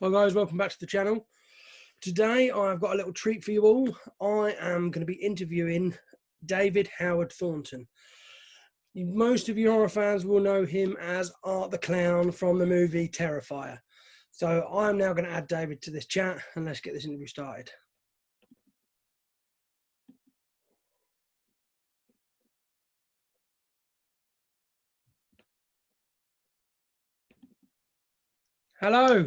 Hi guys, welcome back to the channel. Today I've got a little treat for you all. I am going to be interviewing David Howard Thornton. Most of you horror fans will know him as Art the Clown from the movie Terrifier. So I'm now going to add David to this chat and let's get this interview started. Hello.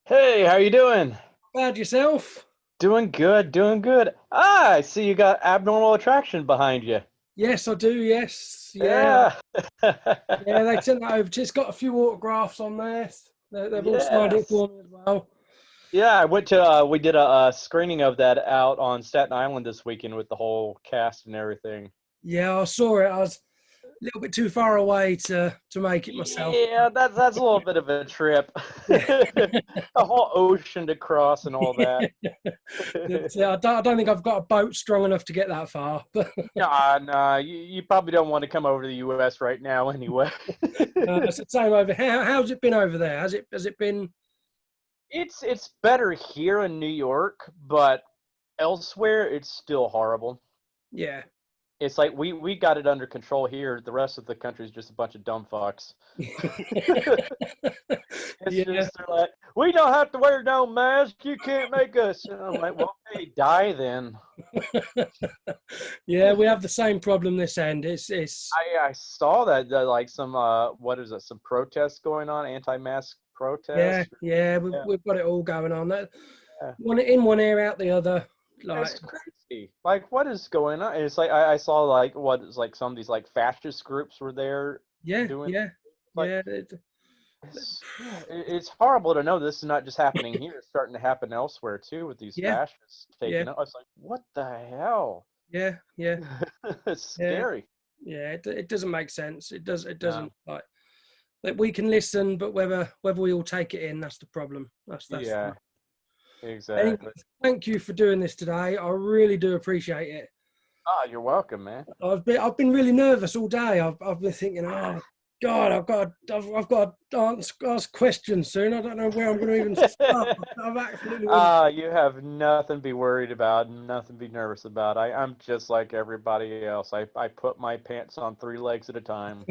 Hey, how you doing? Bad yourself? Doing good, doing good. Ah, I see you got Abnormal Attraction behind you. Yes, I do. Yes. Yeah. Yeah. Yeah, they sent that over. It's got a few autographs on there. They've all signed it Yes. for me as well. Yeah, I went to we did a screening of that out on Staten Island this weekend with the whole cast and everything. Yeah, I saw it. I was a little bit too far away to make it myself. Yeah, that's a little bit of a trip. Yeah. A whole ocean to cross and all that. I don't think I've got a boat strong enough to get that far. But Nah, you probably don't want to come over to the US right now anyway. it's the same over here. How's it been over there? Has it been? It's better here in New York, but elsewhere it's still horrible. Yeah. It's like we got it under control here. The rest of the country is just a bunch of dumb fucks. It's Yeah. just they're like, we don't have to wear no mask. You can't make us. And I'm like, well, hey, die then. Yeah, we have the same problem this end. It's I saw that like some what is it? Some protests going on, anti-mask yeah, protests. yeah, Yeah, we've got it all going on. That yeah. one in one ear, out the other. Like, It's crazy. Like, what is going on? And it's like I saw like what is like some of these like fascist groups were there yeah, doing yeah, like yeah. it's horrible to know this is not just happening here. It's starting to happen elsewhere too with these Yeah, fascists yeah, taking it. It's like, what the hell? yeah, yeah, It's yeah, scary. yeah. It doesn't make sense. It No. doesn't, like we can listen, but whether we all take it in, that's the problem. That's Yeah, anyway. exactly. Thank you for doing this today. I really do appreciate it. Ah, you're welcome, man. I've been really nervous all day. I've been thinking, oh God, I've got to ask questions soon. I don't know where I'm going to even start. I've absolutely been. You have nothing to be worried about, nothing to be nervous about. I'm just like everybody else. I put my pants on three legs at a time.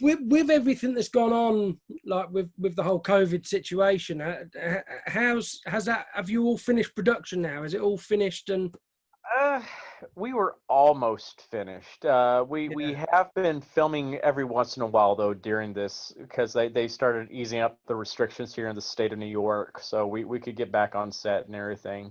With everything that's gone on, like with the whole COVID situation, has that? Have you all finished production now? Is it all finished? And Uh, we were almost finished. We yeah, have been filming every once in a while though during this because they started easing up the restrictions here in the state of New York, so we could get back on set and everything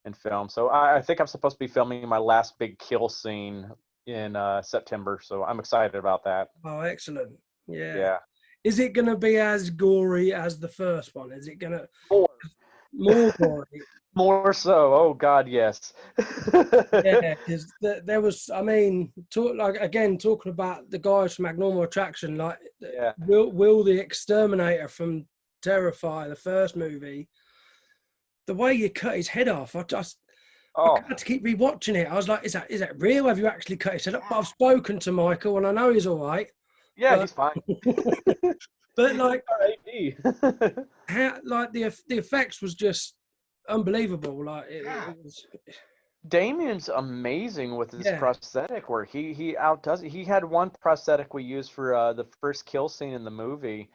and film. So I think I'm supposed to be filming my last big kill scene in September, so I'm excited about that. oh, excellent. Yeah. Yeah. Is it going to be as gory as the first one? Is it going to More. more gory? More so. Oh God, yes. Yeah, because there was, I mean, like again, talking about the guys from Abnormal Attraction, like Yeah. Will the Exterminator from Terrifier, the first movie, the way you cut his head off, I Oh, had to keep rewatching it. I was like, is that real? Have you actually cut his head up? But I've spoken to Michael, and I know he's all right. yeah, But he's fine. but like R.A.D. how like the effects was just unbelievable. Like it was, Damien's amazing with his yeah, prosthetic work. He outdoes it. He had one prosthetic we used for the first kill scene in the movie,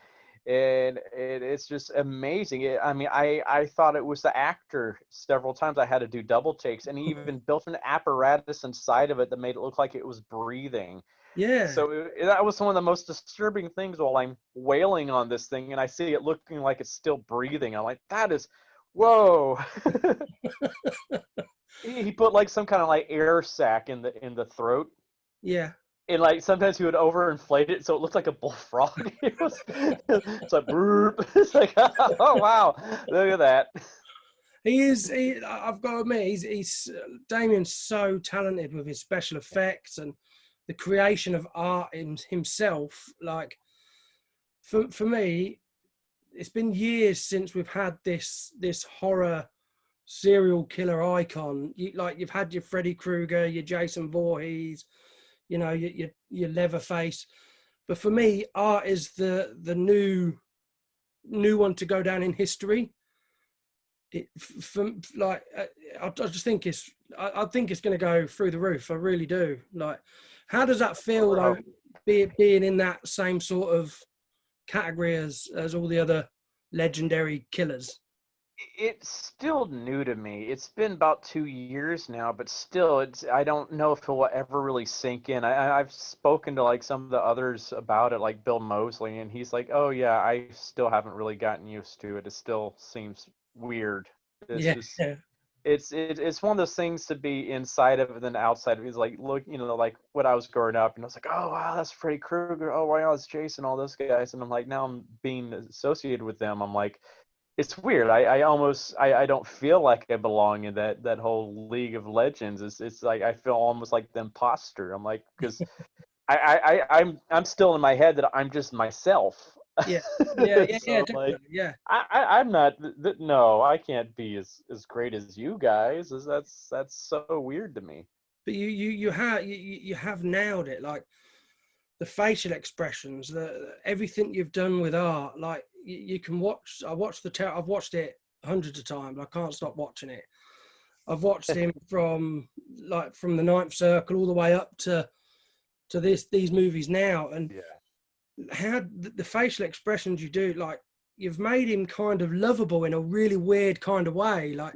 and it's just amazing. I mean, I thought it was the actor several times. I had to do double takes, and he even built an apparatus inside of it that made it look like it was breathing. yeah. So that was one of the most disturbing things while I'm wailing on this thing, and I see it looking like it's still breathing. I'm like, that is, whoa. He put like some kind of like air sac in the throat, Yeah, and like sometimes he would overinflate it so it looked like a bullfrog. It's like burp. It's like, oh wow, look at that. he is. I've got to admit, Damien's so talented with his special effects and the creation of art in himself. Like for me, it's been years since we've had this horror serial killer icon. You've had your Freddy Krueger, your Jason Voorhees, you know, your Leatherface. But for me, art is the new one to go down in history. From like, I just think I think it's going to go through the roof. I really do. Like, how does that feel though, being in that same sort of category as all the other legendary killers? It's still new to me. It's been about 2 years now, but still, I don't know if it will ever really sink in. I've spoken to like some of the others about it, like Bill Moseley, and he's like, "Oh yeah, I still haven't really gotten used to it. It still seems weird. It's Yeah, just it's one of those things to be inside of it than outside of it. It's like, look, like when I was growing up, and I was like, oh wow, that's Freddy Krueger. Oh wow, that's Jason. All those guys, and I'm like, now I'm being associated with them. I'm like, it's weird. I almost I don't feel like I belong in that whole League of Legends. It's like I feel almost like the imposter. I'm like, because I'm still in my head that I'm just myself. yeah, yeah, yeah, yeah, So I'm like, definitely, yeah. I'm not. No, I can't be as great as you guys. That's so weird to me. But you have nailed it. Like the facial expressions, the everything you've done with art. Like you can watch. I've watched it hundreds of times. I can't stop watching it. I've watched him from the Ninth Circle all the way up to these movies now, and Yeah. how the facial expressions you do, like you've made him kind of lovable in a really weird kind of way. Like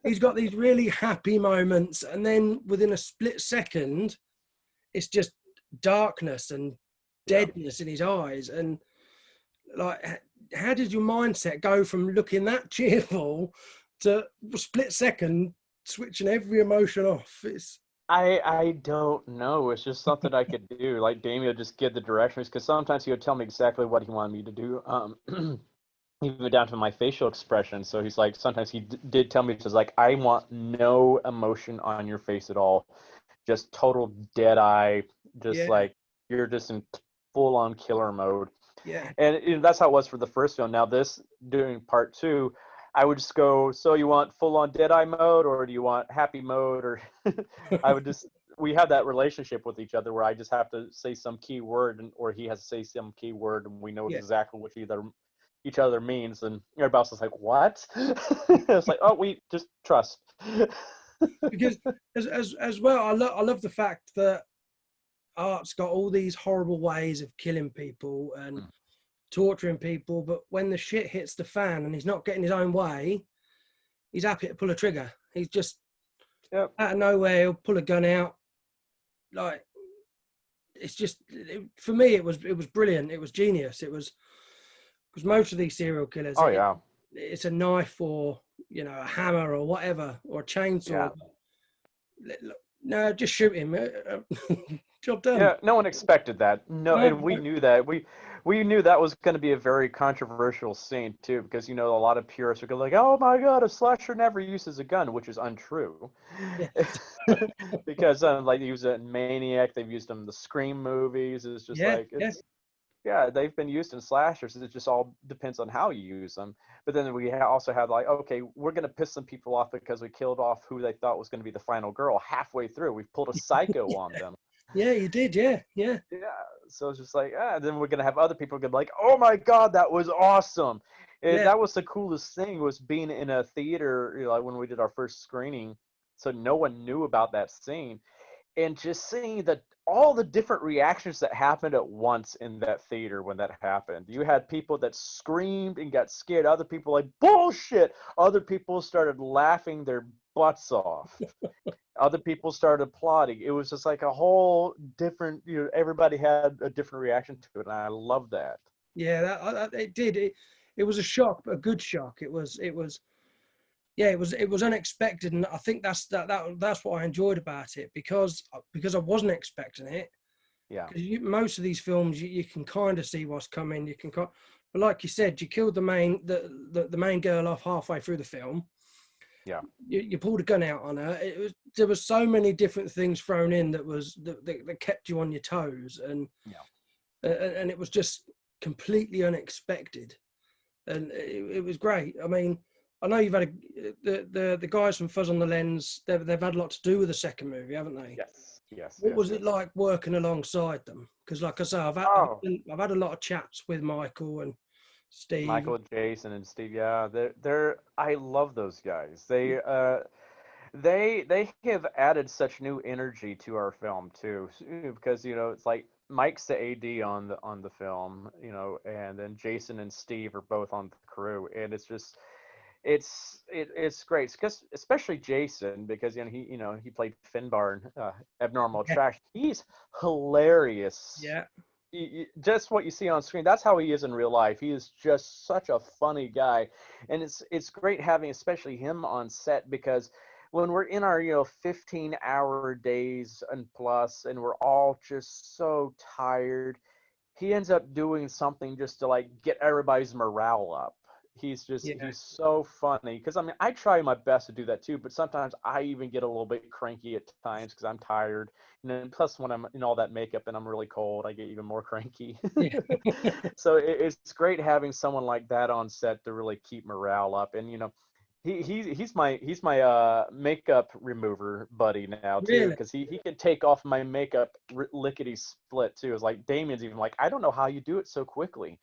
he's got these really happy moments, and then within a split second, it's just darkness and Yeah. deadness in his eyes. And like, how did your mindset go from looking that cheerful to a split second switching every emotion off? It's I don't know. It's just something I could do. Like Damien would just give the directions because sometimes he would tell me exactly what he wanted me to do. Even down to my facial expression. So he's like, sometimes he did tell me, he was like, I want no emotion on your face at all, just total dead eye, just yeah, like you're just in full on killer mode. yeah, And that's how it was for the first film. Now this doing part two, I would just go, so you want full on dead eye mode or do you want happy mode? Or I would just, we have that relationship with each other where I just have to say some key word or he has to say some key word and we know yeah. exactly what each other means. And everybody else is like, what? It's like, oh, we just trust. Because as well, I love the fact that art's got all these horrible ways of killing people and torturing people, but when the shit hits the fan and he's not getting his own way, he's happy to pull a trigger. He's just Yep. out of nowhere, he'll pull a gun out. Like it's just for me, it was brilliant. It was genius. It was because most of these serial killers, Oh yeah. it's a knife or a hammer or whatever or a chainsaw. Yeah. No, just shoot him. Job done. Yeah, no one expected that. No, No, and we knew that. We knew that was going to be a very controversial scene too, because a lot of purists are going like, "Oh my God, a slasher never uses a gun," which is untrue. yeah, Because like he was a maniac. They've used them in the Scream movies. It's just yeah, like yeah, yeah, they've been used in slashers. It just all depends on how you use them. But then we also had like, okay, we're going to piss some people off because we killed off who they thought was going to be the final girl halfway through. We've pulled a psycho on them. yeah. You did, yeah, yeah, Yeah, so it's just like, then we're gonna have other people gonna be like, oh my God, that was awesome. And yeah, that was the coolest thing was being in a theater, like when we did our first screening, so no one knew about that scene, and just seeing that all the different reactions that happened at once in that theater when that happened. You had people that screamed and got scared, other people like bullshit, other people started laughing their butts off. Other people started applauding. It was just like a whole different, everybody had a different reaction to it. And I love that. yeah. It did. It was a shock, but a good shock. Yeah, it was unexpected, and I think that's what I enjoyed about it because I wasn't expecting it. Yeah. Because most of these films, you can kind of see what's coming. But like you said, you killed the main girl off halfway through the film. Yeah. You pulled a gun out on her. There was so many different things thrown in that kept you on your toes, and and it was just completely unexpected, and it was great. I mean, I know you've had the guys from Fuzz on the Lens. They've had a lot to do with the second movie, haven't they? Yes. Yes, What yes, was it yes. like working alongside them? Because, like I say, Oh, I've had a lot of chats with Michael and Steve. Michael, Jason, and Steve. Yeah, they're. I love those guys. They have added such new energy to our film too, because it's like Mike's the AD on the film, and then Jason and Steve are both on the crew, and it's just it's great because especially Jason, because he played Finbar in Abnormal Yeah, Trash. He's hilarious. yeah, Just what you see on screen, that's how he is in real life. He is just such a funny guy, and it's great having especially him on set, because when we're in our 15-hour days and plus, and we're all just so tired, he ends up doing something just to like get everybody's morale up. yeah, He's so funny, because I mean, I try my best to do that too, but sometimes I even get a little bit cranky at times because I'm tired, and then plus when I'm in all that makeup and I'm really cold, I get even more cranky. yeah. So it's great having someone like that on set to really keep morale up. And he's my makeup remover buddy now too, Really? because he can take off my makeup lickety split too. It's like Damien's even like, I don't know how you do it so quickly.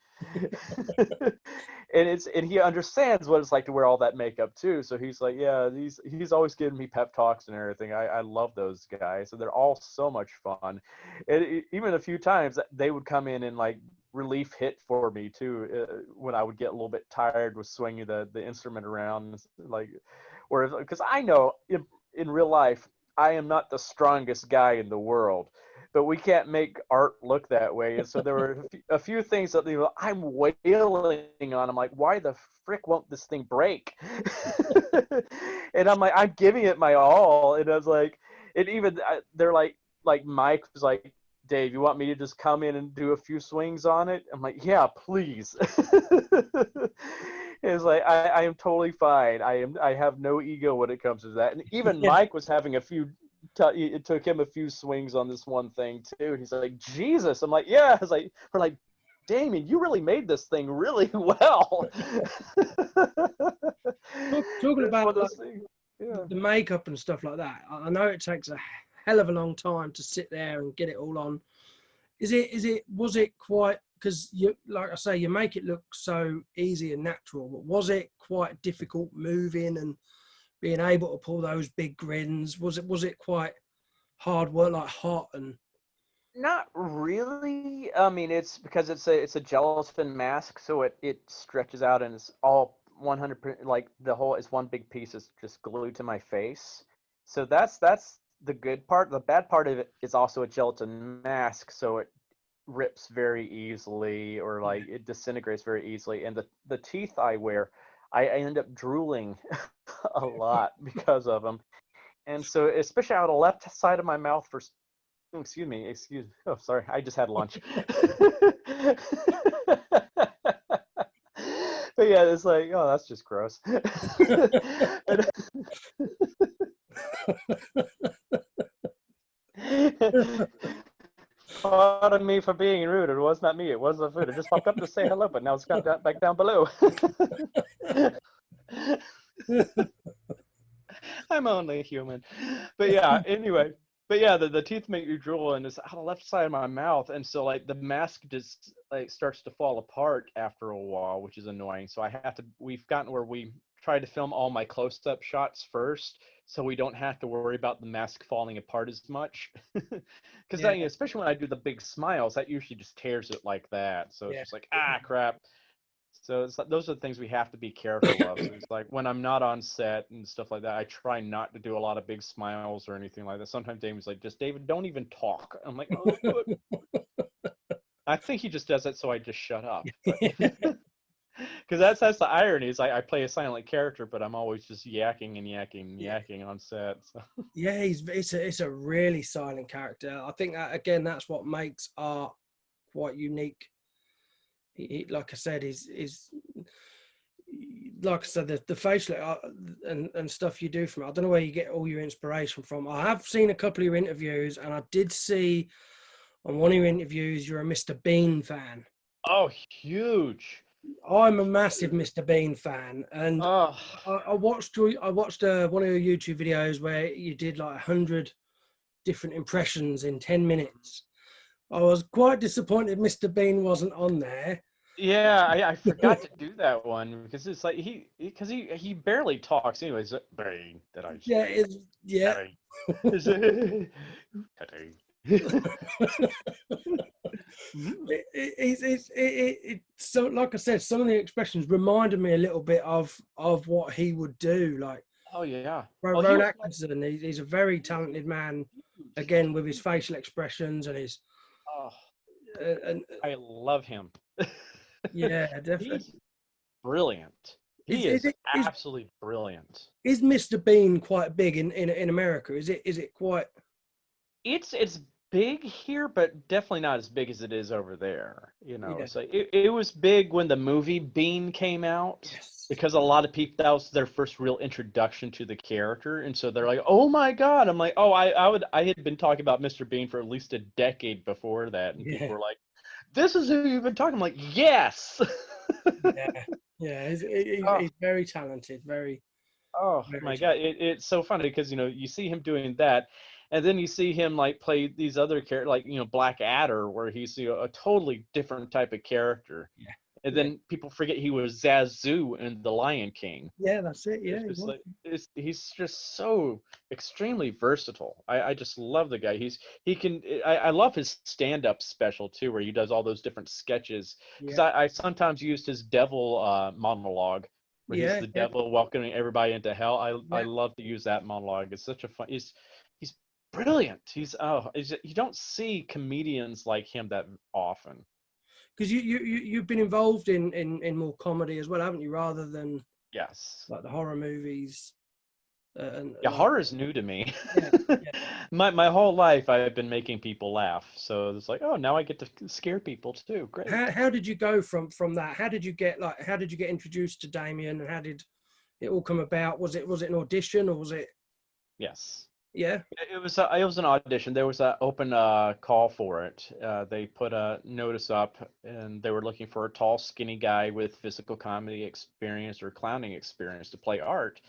And he understands what it's like to wear all that makeup too, so he's like, yeah, he's always giving me pep talks and everything. I love those guys, and they're all so much fun. And even a few times they would come in and like relief hit for me too, when I would get a little bit tired with swinging the instrument around, like, or because I know in real life I am not the strongest guy in the world, but we can't make art look that way. And so there were a few things that I'm wailing on. I'm like, why the frick won't this thing break? And I'm like, I'm giving it my all, and I was like, and even they're like Mike was like, Dave, you want me to just come in and do a few swings on it? I'm like, yeah, please. It's like I am totally fine. I have no ego when it comes to that. And even Yeah, Mike was having it took him a few swings on this one thing too. And he's like, Jesus. I'm like, yeah. It's like, we're like, Damien, you really made this thing really well. talking It's one about of like those things. Yeah. the makeup and stuff like that. I know it takes a hell of a long time to sit there and get it all on. Was it quite, because you, like I say, you make it look so easy and natural, but was it quite difficult moving and being able to pull those big grins? Was it quite hard work, like hot and Not really. I mean, it's because it's a gelatin mask, so it stretches out and it's all 100%, like the whole is one big piece is just glued to my face. So that's the good part. The bad part of it is also a gelatin mask, so it rips very easily, or yeah, like it disintegrates very easily. And the teeth I wear, I end up drooling a lot because of them. And so especially out of the left side of my mouth for excuse me, excuse. Oh, sorry. I just had lunch. But yeah, it's like, oh, that's just gross. But- Pardon me for being rude. It was not me. It was the food. It just popped up to say hello, but now it's got back down below. I'm only human. But yeah, anyway. But yeah, the teeth make you drool, and it's out the left side of my mouth, and so like the mask just like starts to fall apart after a while, which is annoying. So we've gotten where we try to film all my close-up shots first, so we don't have to worry about the mask falling apart as much. Because yeah, especially when I do the big smiles, that usually just tears it like that. So it's yeah, just like, ah, crap. So it's like, those are the things we have to be careful of. So it's like when I'm not on set and stuff like that, I try not to do a lot of big smiles or anything like that. Sometimes David's like, just David, don't even talk. I'm like, oh, good. I think he just does it so I just shut up. But because that's the irony. Is I play a silent character, but I'm always just yakking and yakking and yeah. yakking on set. So. Yeah, it's a really silent character. I think that, again, that's what makes art quite unique. Like I said, is like I said, the facial and stuff you do from it. I don't know where you get all your inspiration from. I have seen a couple of your interviews, and I did see on one of your interviews you're a Mr. Bean fan. Oh, huge. I'm a massive Mr. Bean fan, and Oh, I watched one of your YouTube videos where you did like 100 different impressions in 10 minutes. I was quite disappointed Mr. Bean wasn't on there. Yeah, I forgot to do that one because it's like he barely talks anyways. Brain that I Yeah, speak. yeah. So, like I said, some of the expressions reminded me a little bit of what he would do. Like Oh yeah. Well, he Rowan was like Atkinson, he's a very talented man, huge. again with his facial expressions and his Oh, and I love him. yeah, definitely. He's brilliant. Is He is is it absolutely brilliant. is Mr. Bean quite big in America? Is it quite? It's big here, but definitely not as big as it is over there. Yeah. So it was big when the movie Bean came out Yes. because a lot of people that was their first real introduction to the character, and so they're like, "Oh my God!" I'm like, "Oh, I had been talking about Mr. Bean for at least a decade before that," and people Yeah. were like, "This is who you've been talking." I'm like, "Yes." Yeah. Yeah. He's very talented. Very Oh very my God, talented. it's so funny because you see him doing that, and then you see him like play these other characters like Black Adder, where he's a totally different type of character, Yeah. and Yeah. then people forget he was Zazu in The Lion King. Yeah. That's it. It's Yeah. He just was. like he's just so extremely versatile. I just love the guy. He can I love his stand-up special too, where he does all those different sketches. Because Yeah. I sometimes used his devil monologue, where he's Yeah. the Yeah. devil welcoming everybody into hell. I Yeah. love to use that monologue. It's such a fun. He's brilliant. You don't see comedians like him that often. Because you've been involved in more comedy as well, haven't you? Rather than Yes. like the horror movies and Yeah, like horror is new to me. yeah. Yeah. My whole life I've been making people laugh. So it's like, oh, now I get to scare people too. Great. How did you go from that? How did you get introduced to Damien, and how did it all come about? Was it an audition, or was it? Yes. Yeah. It was an audition. There was an open call for it. They put a notice up, and they were looking for a tall, skinny guy with physical comedy experience or clowning experience to play Art.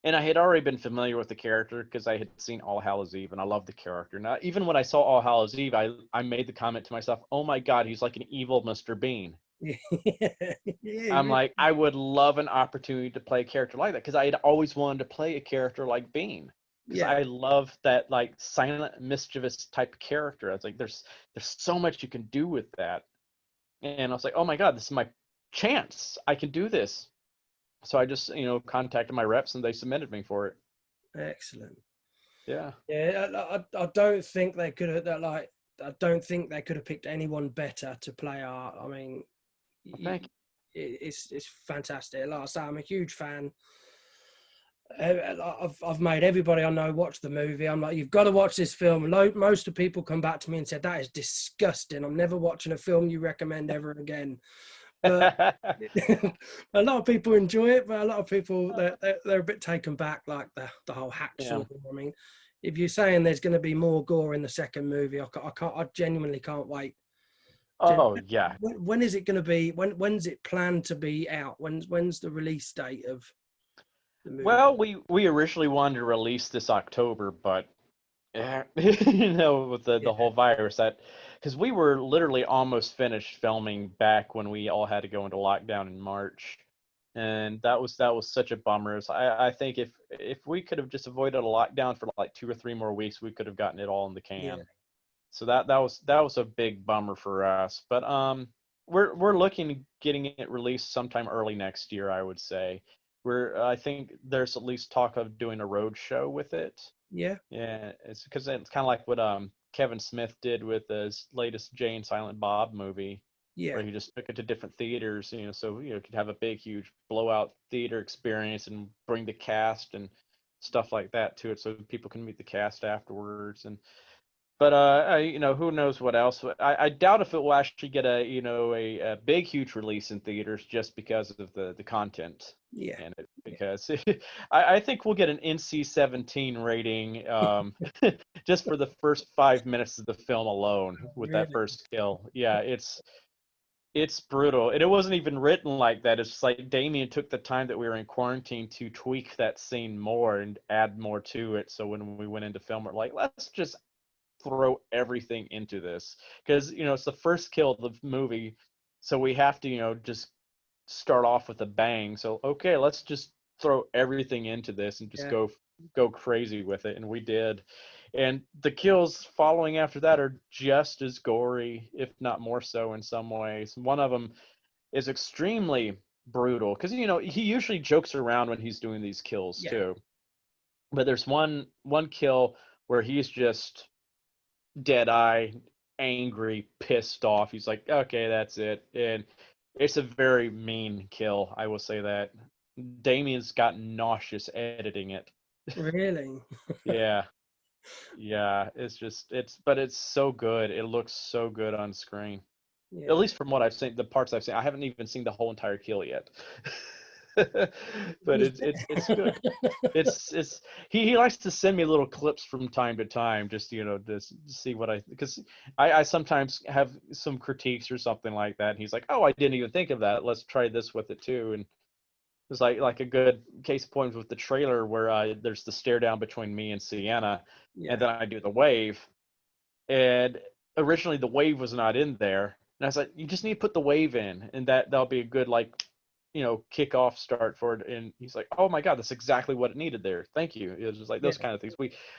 And I had already been familiar with the character because I had seen All Hallows Eve, and I love the character. Now, even when I saw All Hallows Eve, I made the comment to myself, "Oh my God, he's like an evil Mr. Bean." Yeah. Yeah. I'm like, I would love an opportunity to play a character like that because I had always wanted to play a character like Bean because Yeah. I love that like silent, mischievous type of character. I was like, there's so much you can do with that, and I was like, oh my God, this is my chance. I can do this. So I just contacted my reps and they submitted me for it. Excellent. Yeah. Yeah. I don't think they could have that like. I don't think they could have picked anyone better to play Art. I mean, Well, thank you. it's fantastic. Like I say, I'm a huge fan. I've made everybody I know watch the movie. I'm like, you've got to watch this film. Most of the people come back to me and said that is disgusting. I'm never watching a film you recommend ever again. But a lot of people enjoy it, but a lot of people they're a bit taken back, like the whole Yeah. hacksaw. I mean, if you're saying there's going to be more gore in the second movie, I genuinely can't wait. Oh yeah. When is it going to be? When's it planned to be out? When's the release date of the movie? Well, we originally wanted to release this October, but with the Yeah, whole virus that because we were literally almost finished filming back when we all had to go into lockdown in March, and that was such a bummer. So I think if we could have just avoided a lockdown for like 2 or 3 more weeks, we could have gotten it all in the yeah, can. So that was a big bummer for us. But we're looking at getting it released sometime early next year, I would say. I think there's at least talk of doing a road show with it. yeah, Yeah, it's because it's kind of like what Kevin Smith did with his latest Jay and Silent Bob movie, yeah. where he just took it to different theaters, so could have a big, huge blowout theater experience and bring the cast and stuff like that to it, so people can meet the cast afterwards. But who knows what else? I doubt if it will actually get a big, huge release in theaters just because of the content Yeah. in it. Because I think we'll get an NC-17 rating just for the first 5 minutes of the film alone with that Really? first kill. Yeah, it's brutal, and it wasn't even written like that. It's just like Damien took the time that we were in quarantine to tweak that scene more and add more to it. So when we went into film, we're like, let's just throw everything into this because it's the first kill of the movie, so we have to just start off with a bang. So okay, let's just throw everything into this and just Yeah. go crazy with it, and we did. And the kills following after that are just as gory, if not more so in some ways. One of them is extremely brutal because he usually jokes around when he's doing these kills Yeah. too. But there's one kill where he's just dead eye, angry, pissed off. He's like, okay, that's it. And it's a very mean kill, I will say that. Damien's got nauseous editing it. Really? Yeah. Yeah, but it's so good. It looks so good on screen. At Yeah. least from what I've seen, the parts I've seen. I haven't even seen the whole entire kill yet. But it's good. It's he likes to send me little clips from time to time, just to see what because I sometimes have some critiques or something like that, and he's like, oh, I didn't even think of that, let's try this with it too. And it's like a good case in point with the trailer where there's the stare down between me and Sienna, and Yeah. then I do the wave, and originally the wave was not in there, and I was like, you just need to put the wave in, and that'll be a good kickoff start for it. And he's like, oh my god, that's exactly what it needed there, thank you. It was just like Yeah. those kind of things.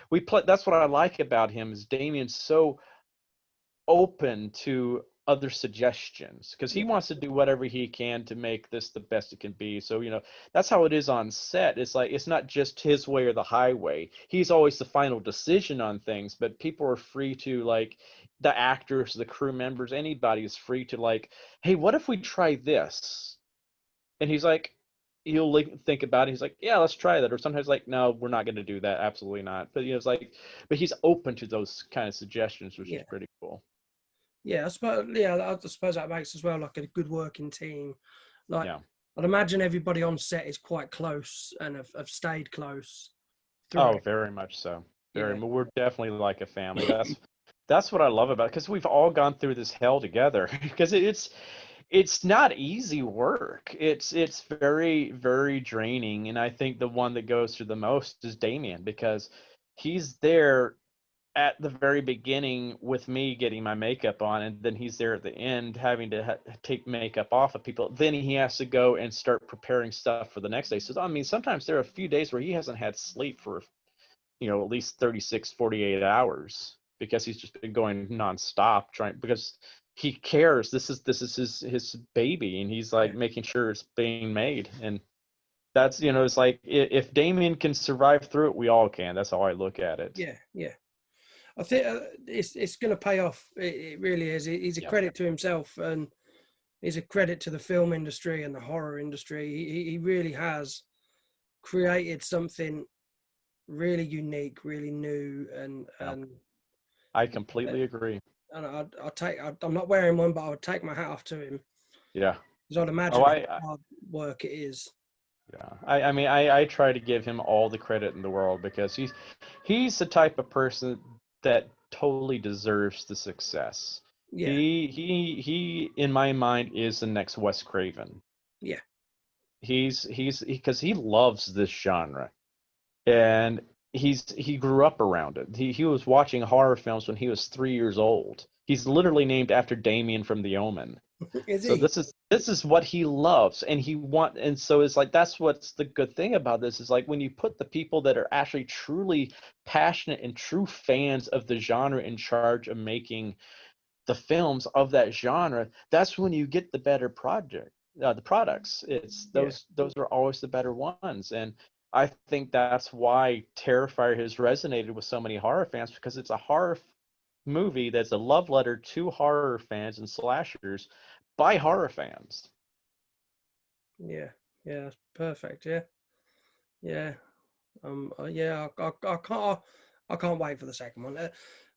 We play. That's what I like about him, is Damien's so open to other suggestions because he Yeah. wants to do whatever he can to make this the best it can be. So that's how it is on set. It's like it's not just his way or the highway. He's always the final decision on things, but people are free to, like, the actors, the crew members, anybody is free to, like, hey, what if we try this? And he's like, he'll think about it. He's like, yeah, let's try that. Or sometimes like, no, we're not going to do that. Absolutely not. But it's like, but he's open to those kind of suggestions, which is Yeah. pretty cool. Yeah. I suppose. Yeah. I suppose that makes as well like a good working team. Like, Yeah. I'd imagine everybody on set is quite close and have stayed close Oh, throughout. very much so. Yeah. We're definitely like a family. That's what I love about it, because we've all gone through this hell together. Because it's not easy work. It's very, very draining, and I think the one that goes through the most is Damien, because he's there at the very beginning with me getting my makeup on, and then he's there at the end having to take makeup off of people. Then he has to go and start preparing stuff for the next day. So I mean, sometimes there are a few days where he hasn't had sleep for at least 36, 48 hours, because he's just been going nonstop trying, because he cares. This is his baby, and he's Yeah. like making sure it's being made. And that's, it's like, if Damien can survive through it, we all can. That's how I look at it. Yeah. Yeah. I think it's going to pay off. It really is. He's a Yeah. credit to himself, and he's a credit to the film industry and the horror industry. He really has created something really unique, really new, Yeah. and I completely agree. I'm not wearing one, but I would take my hat off to him, Yeah. because I'd Oh, imagine how hard work it is. yeah. I mean, I try to give him all the credit in the world, because he's the type of person that totally deserves the success. Yeah. He in my mind is the next Wes Craven. Yeah. He's because he loves this genre, and he grew up around it. He was watching horror films when he was 3 years old. He's literally named after Damien from The Omen. Is So he? this is what he loves, and and so it's like, that's what's the good thing about this, is like, when you put the people that are actually truly passionate and true fans of the genre in charge of making the films of that genre, that's when you get the better the products. It's Yeah. those are always the better ones. And I think that's why Terrifier has resonated with so many horror fans, because it's a horror movie that's a love letter to horror fans and slashers by horror fans. Yeah. Yeah. Perfect. Yeah. Yeah. Yeah. I can't wait for the second one. I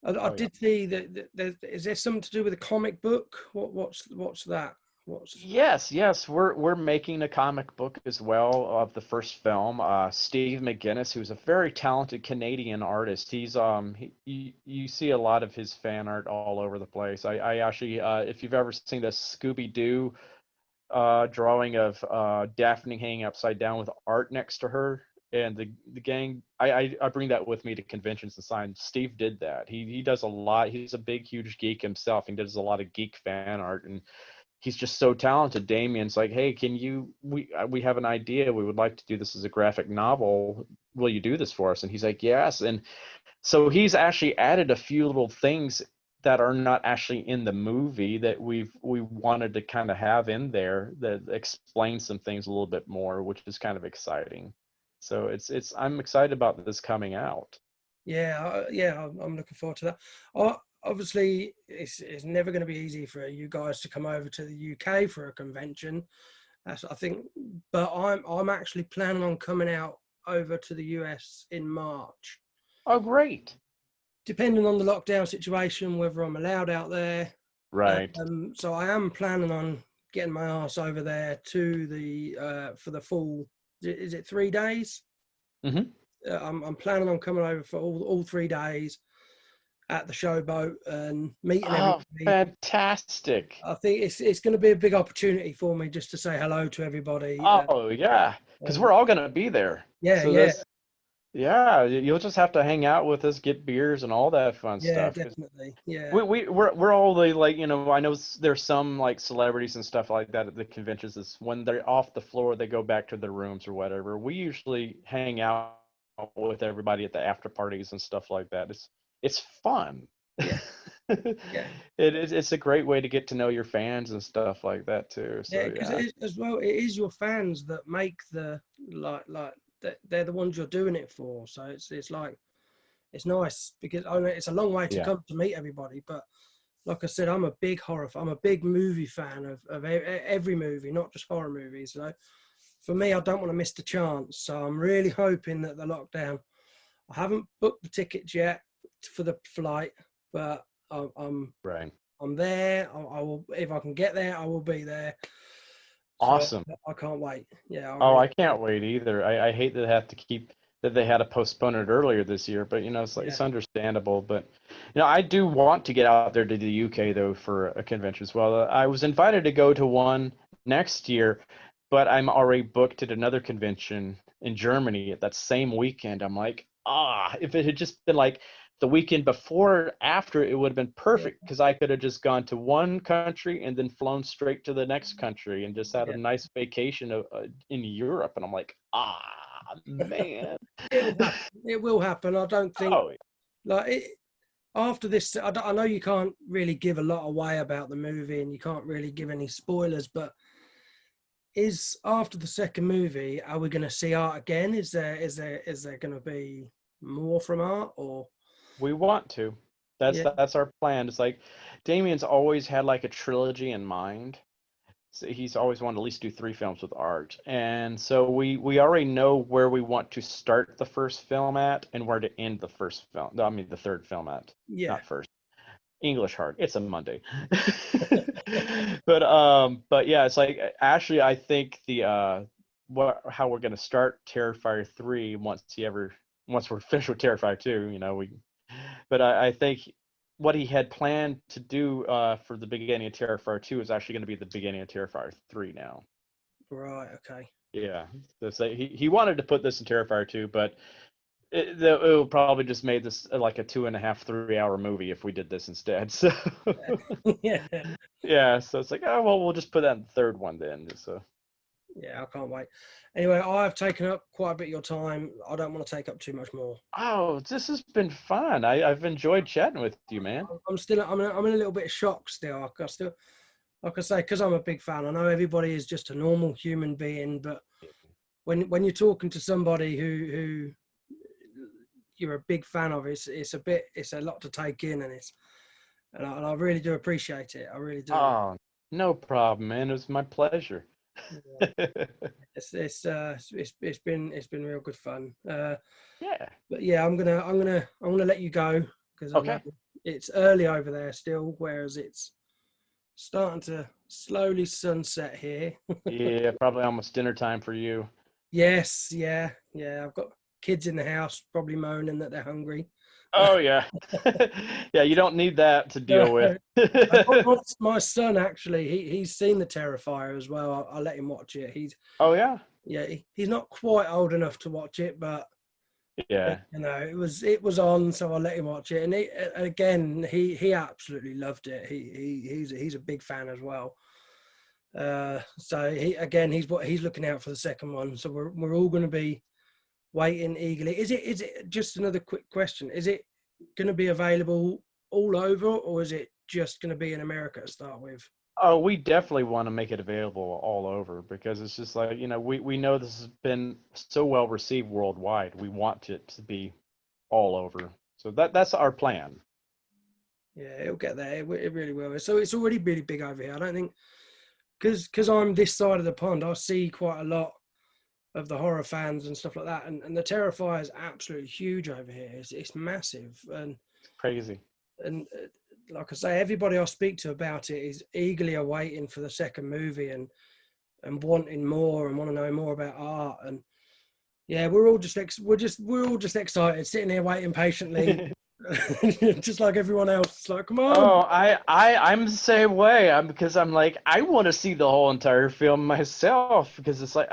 Oh yeah. did see that. Is there something to do with a comic book? What's that? What's Yes, we're making a comic book as well of the first film. Steve McGuinness, who's a very talented Canadian artist, you see a lot of his fan art all over the place. I actually, if you've ever seen the Scooby Doo drawing of Daphne hanging upside down with art next to her, And the gang, I bring that with me to conventions and signs. Steve did that. He does a lot. He's a big, huge geek himself. He does a lot of geek fan art, and he's just so talented. Damien's like, hey, can you? We have an idea. We would like to do this as a graphic novel. Will you do this for us? And he's like, yes. And so he's actually added a few little things that are not actually in the movie that we wanted to kind of have in there that explain some things a little bit more, which is kind of exciting. So I'm excited about this coming out. Yeah, I'm looking forward to that. Obviously, it's never going to be easy for you guys to come over to the UK for a convention. That's, I think, but I'm actually planning on coming out over to the US in March. Oh, great. Depending on the lockdown situation, whether I'm allowed out there. Right. So I am planning on getting my ass over there to the for the full. Is it 3 days? Mm-hmm. I'm planning on coming over for all 3 days at the showboat and meeting Oh, everybody. fantastic. I think it's going to be a big opportunity for me just to say hello to everybody. Oh, yeah, because we're all going to be there. Yeah, So yeah. yeah, you'll just have to hang out with us, get beers and all that fun Yeah, stuff. definitely. Yeah. We're all the, like, I know there's some like celebrities and stuff like that at the conventions. Is when they're off the floor, they go back to their rooms or whatever. We usually hang out with everybody at the after parties and stuff like that. It's fun. Yeah. Yeah. It's a great way to get to know your fans and stuff like that too. Yeah, So because yeah. as well, it is your fans that make the like they're the ones you're doing it for. So it's like it's nice because I know it's a long way to Yeah. come to meet everybody, but like I said, I'm a big I'm a big movie fan of every movie, not just horror movies. So for me, I don't want to miss the chance. So I'm really hoping that the lockdown. I haven't booked the tickets yet for the flight, but Right. I'm there. I will, if I can get there, I will be there. So Awesome. I can't wait. Yeah, Oh, I can't wait either. I hate that they had to postpone it earlier this year, but it's like, yeah, it's understandable. But I do want to get out there to the UK though for a convention as well. I was invited to go to one next year, but I'm already booked at another convention in Germany at that same weekend. I'm like, if it had just been like the weekend before or after, it would have been yeah, perfect because I could have just gone to one country and then flown straight to the next country and just had yeah. a nice vacation in Europe. And I'm like, man. It'll happen. It will happen. I don't think Oh, like it, after this. I know you can't really give a lot away about the movie, and you can't really give any spoilers. But is after the second movie, are we going to see Art again? Is there going to be more from Art or? we want to. That's Yeah, that's our plan. It's like Damien's always had like a trilogy in mind. So he's always wanted to at least do 3 films with Art, and so we already know where we want to start the first film at and where to end the first film. I mean the third film at, yeah, not first. English hard. It's a Monday. But yeah, it's like actually I think how we're gonna start Terrifier 3 once we're finished with Terrifier 2, but I think what he had planned to do for the beginning of Terrifier 2 is actually going to be the beginning of Terrifier 3 now. right, okay. Yeah. So he wanted to put this in Terrifier 2, but it probably just made this like a 2.5, 3 hour movie if we did this instead. So Yeah, yeah, so it's like, oh well, we'll just put that in the third one then. So yeah, I can't wait. Anyway, I've taken up quite a bit of your time. I don't want to take up too much more. oh, this has been fun. I've enjoyed chatting with you, man. I'm in a little bit of shock still. I still, like I say, because I'm a big fan. I know everybody is just a normal human being, but when you're talking to somebody who you're a big fan of, it's a lot to take in, and I really do appreciate it. I really do. Oh, no problem, man. It was my pleasure. Yeah. It's been real good fun. Yeah. But yeah, I'm gonna let you go because I know Okay. it's early over there still, whereas it's starting to slowly sunset here. Yeah, probably almost dinner time for you. Yes, yeah. I've got kids in the house probably moaning that they're hungry. Oh yeah. Yeah, you don't need that to deal with. My son actually, he's seen the Terrifier as well. I let him watch it. Oh yeah. Yeah, he's not quite old enough to watch it, but Yeah. you know, it was on, so I let him watch it. And again, he absolutely loved it. He's a big fan as well. So he's looking out for the second one. So we're all going to be waiting eagerly. Is it just another quick question? Is it going to be available all over, or is it just going to be in America to start with? Oh, we definitely want to make it available all over because it's just like, we know this has been so well received worldwide. We want it to be all over. So that's our plan. Yeah, it'll get there. It really will. So it's already really big over here. I don't think because I'm this side of the pond, I see quite a lot of the horror fans and stuff like that. And the Terrifier is absolutely huge over here. It's massive. It's crazy. And like I say, everybody I speak to about it is eagerly awaiting for the second movie and wanting more and want to know more about art. And yeah, we're all just excited, sitting here waiting patiently, just like everyone else. It's like, come on. Oh, I'm the same way. Because I'm like, I want to see the whole entire film myself because it's like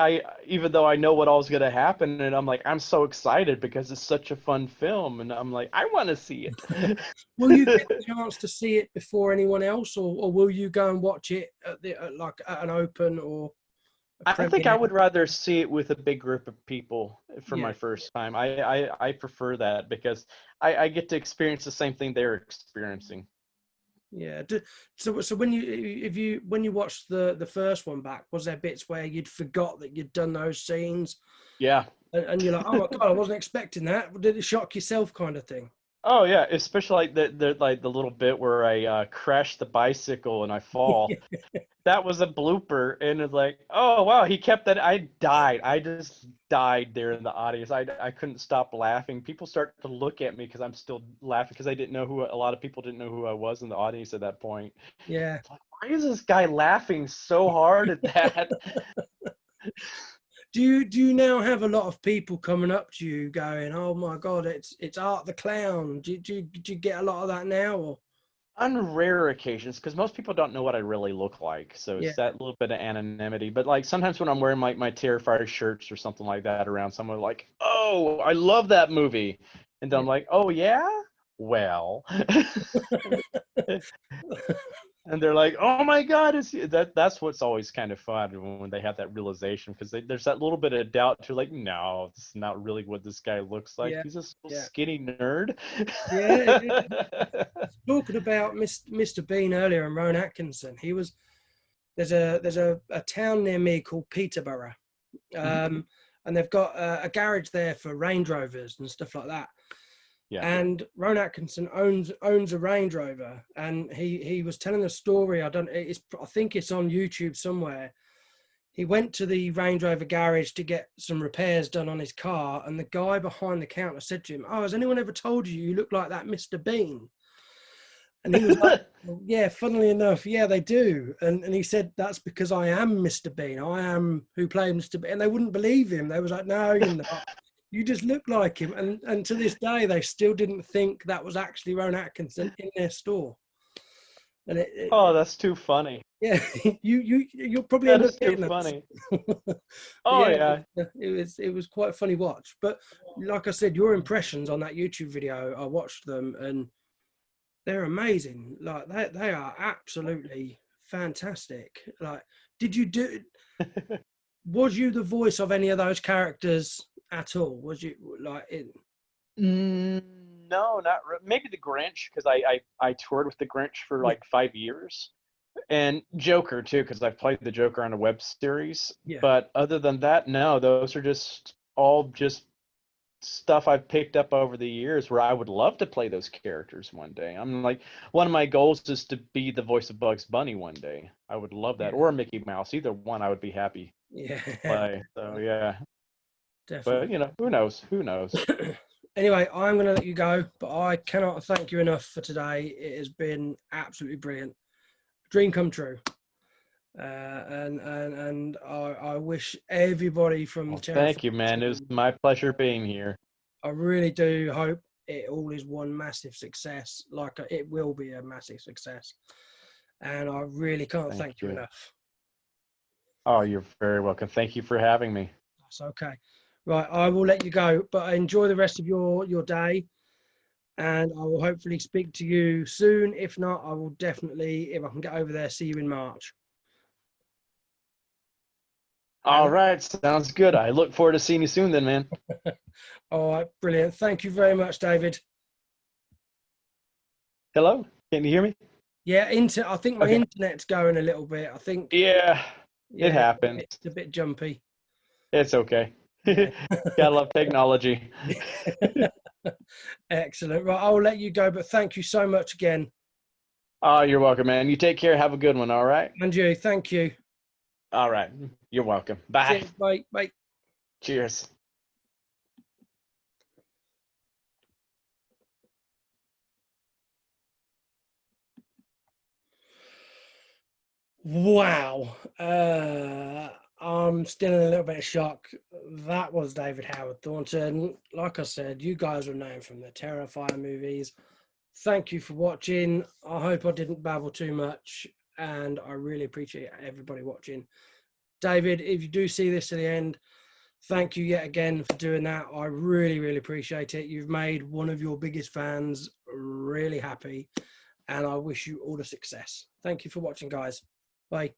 even though I know what all's gonna happen, and I'm like, I'm so excited because it's such a fun film, and I'm like, I want to see it. Will you get a chance to see it before anyone else, or will you go and watch it like at an open or a I think I premiere? would rather see it with a big group of people for Yeah, my first time. I prefer that because I get to experience the same thing they're experiencing. yeah. So when you watched the first one back, was there bits where you'd forgot that you'd done those scenes, Yeah. and you're like, oh my god, I wasn't expecting that. Did it shock yourself, kind of thing? Oh yeah, especially like the little bit where I crash the bicycle and I fall. That was a blooper, and it's like, oh wow, he kept that. I died. I just died there in the audience. I couldn't stop laughing. People start to look at me because I'm still laughing because I didn't know a lot of people didn't know who I was in the audience at that point. Yeah. It's like, why is this guy laughing so hard at that? Do you now have a lot of people coming up to you going, "Oh my God, it's Art the Clown"? Do you get a lot of that now? Or On rare occasions, because most people don't know what I really look like, so yeah, it's that little bit of anonymity. But like sometimes when I'm wearing my Terrifier shirts or something like that around someone, like, oh, I love that movie, and then yeah, I'm like, oh yeah, well, and they're like, oh my God, that's what's always kind of fun when they have that realization because there's that little bit of doubt to like, no, this is not really what this guy looks like. yeah, He's a yeah, skinny nerd. yeah. Talking about Mr. Bean earlier and Rowan Atkinson, there's a town near me called Peterborough, Mhm. and they've got a garage there for Range Rovers and stuff like that. Yeah. And Rowan Atkinson owns a Range Rover, and he was telling a story. I think it's on YouTube somewhere. He went to the Range Rover garage to get some repairs done on his car, and the guy behind the counter said to him, "Oh, has anyone ever told you look like that Mr. Bean?" And he was like, well, yeah, funnily enough, yeah, they do. And he said, that's because I am Mr. Bean. I am who played Mr. Bean. And they wouldn't believe him. They was like, no, you're not. You just look like him. And to this day, they still didn't think that was actually Rowan Atkinson in their store. And Oh, that's too funny. yeah, you'll probably That end up is too getting those. funny. But Oh yeah, yeah. it was quite a funny watch. But like I said, your impressions on that YouTube video, I watched them and they're amazing. Like they are absolutely fantastic. Like, did you do? Was you the voice of any of those characters at all? Was you like in? Mm, no, maybe the Grinch because I toured with the Grinch for Yeah, like 5 years, and Joker too because I've played the Joker on a web series. yeah, But other than that, no, those are just all just stuff I've picked up over the years where I would love to play those characters one day. I'm like, one of my goals is to be the voice of Bugs Bunny one day. I would love that, yeah, or Mickey Mouse. Either one, I would be happy yeah, to play. So yeah, but definitely. who knows? Who knows? Anyway, I'm going to let you go, but I cannot thank you enough for today. It has been absolutely brilliant, dream come true. And I wish everybody from the Well, Terrifier thank you, man. It was team, my pleasure being here. I really do hope it all is one massive success, like it will be a massive success. And I really can't Thank thank you you. enough. Oh, you're very welcome. Thank you for having me. That's okay. Right, I will let you go, but enjoy the rest of your day, and I will hopefully speak to you soon. If not, I will definitely, if I can get over there, see you in March. All right, sounds good. I look forward to seeing you soon then, man. All right, brilliant. Thank you very much, David. Hello? Can you hear me? Yeah, I think my Okay. internet's going a little bit. I think, Yeah, it yeah, happens. it's a bit jumpy. It's okay. Yeah. Gotta love technology. Excellent. Right, I'll let you go, but thank you so much again. Oh, you're welcome, man. You take care. Have a good one. All right. And you, thank you. All right. You're welcome. Bye. Cheers, bye, bye. Cheers. Wow. I'm still in a little bit of shock. That was David Howard Thornton. Like I said, you guys were known from the Terrifier movies. Thank you for watching. I hope I didn't babble too much, and I really appreciate everybody watching. David, if you do see this to the end, thank you yet again for doing that. I really, really appreciate it. You've made one of your biggest fans really happy, and I wish you all the success. Thank you for watching, guys. Bye.